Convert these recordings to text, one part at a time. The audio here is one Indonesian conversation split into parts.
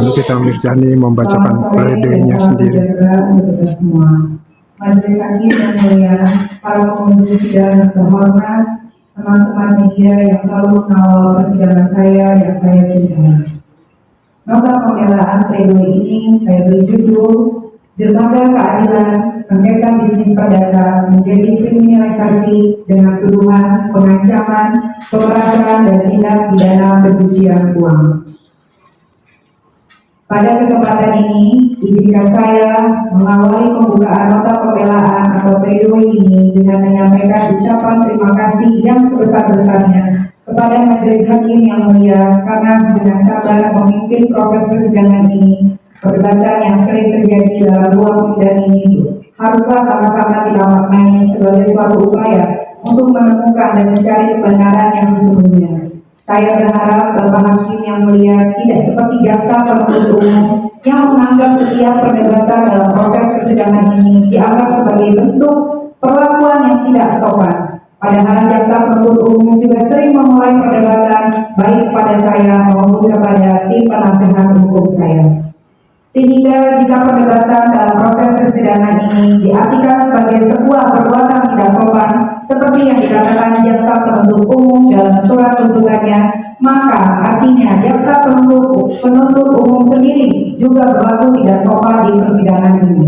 Nikita Mirjani membacakan pledoinya sendiri. Majelis Hakim yang mulia, para pengunjung sidang terhormat, teman-teman media yang selalu mengawal persidangan saya yang saya cintai. Nota pembelaan pledoi ini saya beri judul Dermaga Keadilan Sengketa Bisnis Perdata menjadi kriminalisasi dengan tuduhan pengancaman, pemerasan dan tindak pidana pencucian uang. Pada kesempatan ini, izinkan saya mengawali pembukaan nota pembelaan atau pledoi ini dengan menyampaikan ucapan terima kasih yang sebesar-besarnya kepada Majelis Hakim yang mulia karena dengan sabar memimpin proses persidangan ini. Perdebatan yang sering terjadi dalam ruang sidang ini haruslah sama-sama kita maknai sebagai suatu upaya untuk menemukan dan mencari kebenaran yang sesungguhnya. Saya berharap Bapak Hakim yang mulia tidak seperti jaksa penuntut umum yang menganggap setiap perdebatan dalam proses persidangan ini dianggap sebagai bentuk perlakuan yang tidak sopan. Padahal jaksa penuntut umum juga sering memulai perdebatan baik kepada saya maupun kepada tim penasehat hukum saya. Sehingga jika perdebatan dalam proses persidangan ini diartikan sebagai sebuah perbuatan tidak sopan, seperti yang dikatakan jaksa penuntut umum dalam surat tuntutannya, maka artinya jaksa penuntut umum sendiri juga berlaku tidak sopan di persidangan ini.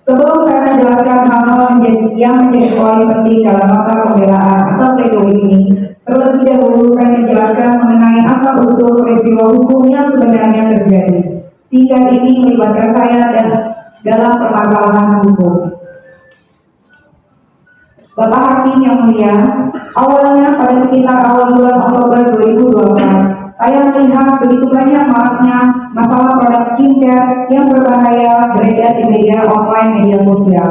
Sebelum saya menjelaskan hal-hal yang menjadi poin penting dalam nota pembelaan atau pledoi ini, terlebih dahulu saya menjelaskan mengenai asal-usul peristiwa hukum yang sebenarnya terjadi, sehingga ini melibatkan saya dalam permasalahan hukum. Bapak Hakim yang mulia, awalnya pada sekitar awal bulan Oktober 2024, saya melihat begitu banyak maraknya masalah produk skincare yang berbahaya beredar di media online media sosial,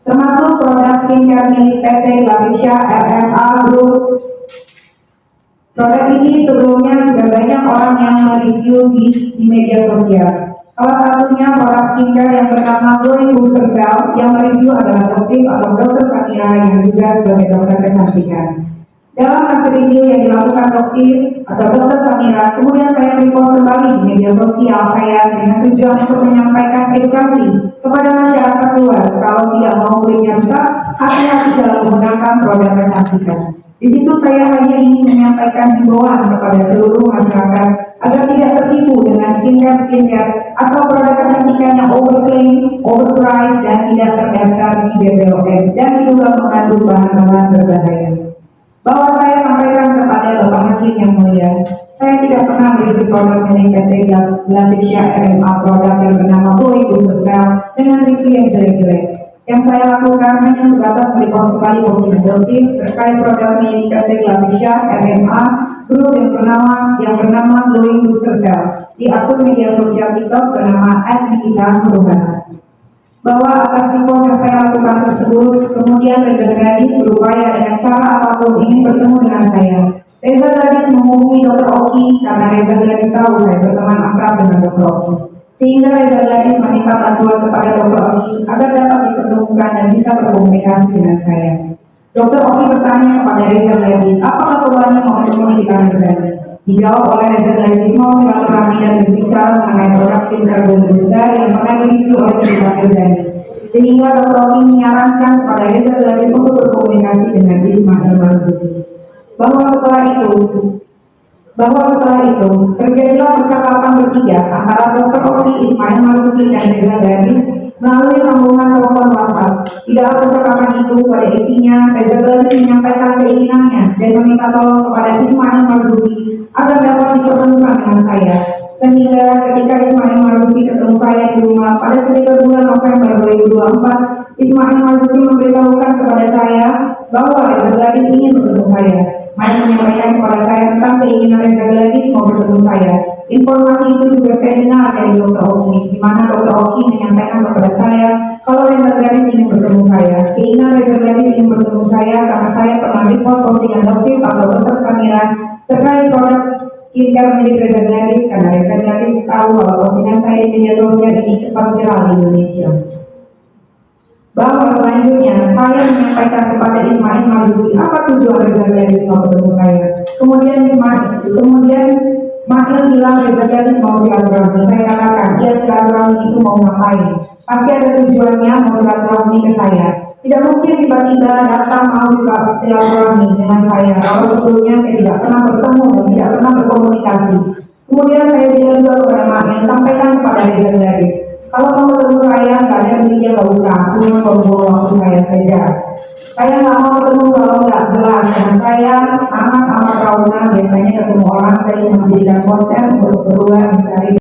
termasuk produk skincare milik PT Latisha RMA Group. Produk ini sebelumnya sudah banyak orang yang mereview di media sosial. Salah satunya produk skincare yang bernama Glowing Booster Cell yang mereview adalah Dr. Samira yang juga sebagai dokter kecantikan. Dalam hasil review yang dilakukan Dr. Samira, kemudian saya repost kembali di media sosial saya dengan tujuan untuk menyampaikan edukasi kepada masyarakat luas kalau tidak mau kulitnya rusak, hati-hati dalam menggunakan produk kecantikan. Di situ saya hanya ingin menyampaikan himbauan kepada seluruh masyarakat agar tidak tertipu dengan skincare atau produk kecantikan yang overclaim, overpriced dan tidak terdaftar di BPOM dan diduga mengandung bahan-bahan berbahaya. Bahwa saya sampaikan kepada Bapak Hakim yang mulia, saya tidak pernah mereview produk milik PT Latisha RMA produk yang bernama Glowing Booster Cell dengan review yang jelek-jelek. Yang saya lakukan hanya sebatas merepost kembali postingan produktif terkait produk milik PT Latisha RMA Group yang bernama Glowing Booster Cell di akun media sosial TikTok bernama @nikita Nuruhana. Bahwa atas repost yang saya lakukan tersebut, kemudian Reza Gadis berupaya dengan cara apapun ingin bertemu dengan saya. Reza Gadis menghubungi Dr. Oki karena Reza Gadis tahu saya berteman akrab dengan Dr. Oki. Sehingga Reza Gadis meminta bantuan kepada Dr. Oki agar dapat dipertemukan dan bisa berkomunikasi dengan saya. Dr. Oki bertanya kepada Reza Gadis, apakah keduanya mau bertemu di kantor Reza? Dijawab oleh Reza Gadis mau silaturahmi dan berbicara mengenai produk skincare Booster yang pernah direview oleh Reza Gadis. Sehingga Dr. Oki menyarankan kepada Reza Gadis untuk berkomunikasi dengan Ismail Marzuki. Bahwa setelah itu terjadilah percakapan bertiga antara Dr. Oki, Ismail Marzuki dan Reza Gadis melalui sambungan telepon WhatsApp. Di dalam percakapan itu pada intinya Reza Gadis menyampaikan keinginannya dan meminta tolong kepada Ismail Marzuki agar dapat dipertemukan dengan saya. Sehingga ketika Ismail Marzuki ketemu saya di rumah pada sekitar bulan November 2024, Ismail Marzuki memberitahukan kepada saya bahwa Reza Gadis ingin bertemu saya. Maya menyampaikan kepada saya tentang keinginan Reza Gadis mau bertemu saya. Informasi itu juga saya dengar dari Dr. Oki, di mana Dr. Oki menyampaikan kepada saya kalau Reza Gadis ingin bertemu saya. Keinginan Reza Gadis ingin bertemu saya karena saya pernah repost postingan Dr. Samira terkait produk skincare milik Reza Gadis karena Reza Gadis tahu bahwa postingan saya di media sosial ini cepat viral di Indonesia. Bahwa selanjutnya saya menyampaikan kepada Ismail Marzuki apa tujuan Reza Gadis mau bertemu saya. Kemudian Makil bilang Rezadialis mau silaturahmi. Saya katakan, dia silaturahmi itu mau ngapain? Pasti ada tujuannya mau silaturahmi ke saya. Tidak mungkin tiba-tiba datang mau silaturahmi dengan saya kalau sebelumnya saya tidak pernah bertemu dan tidak pernah berkomunikasi. Kemudian saya bilang juga kepada Makil, sampaikan kepada Rezadialis, kalau mau ketemu saya, nggak ada duitnya, nggak usah, cuma buang waktu saya saja. Saya nggak mau ketemu kalau nggak jelas, dan saya sangat amat trauma biasanya ketemu orang, saya cuma menjadikan konten untuk berdua mencari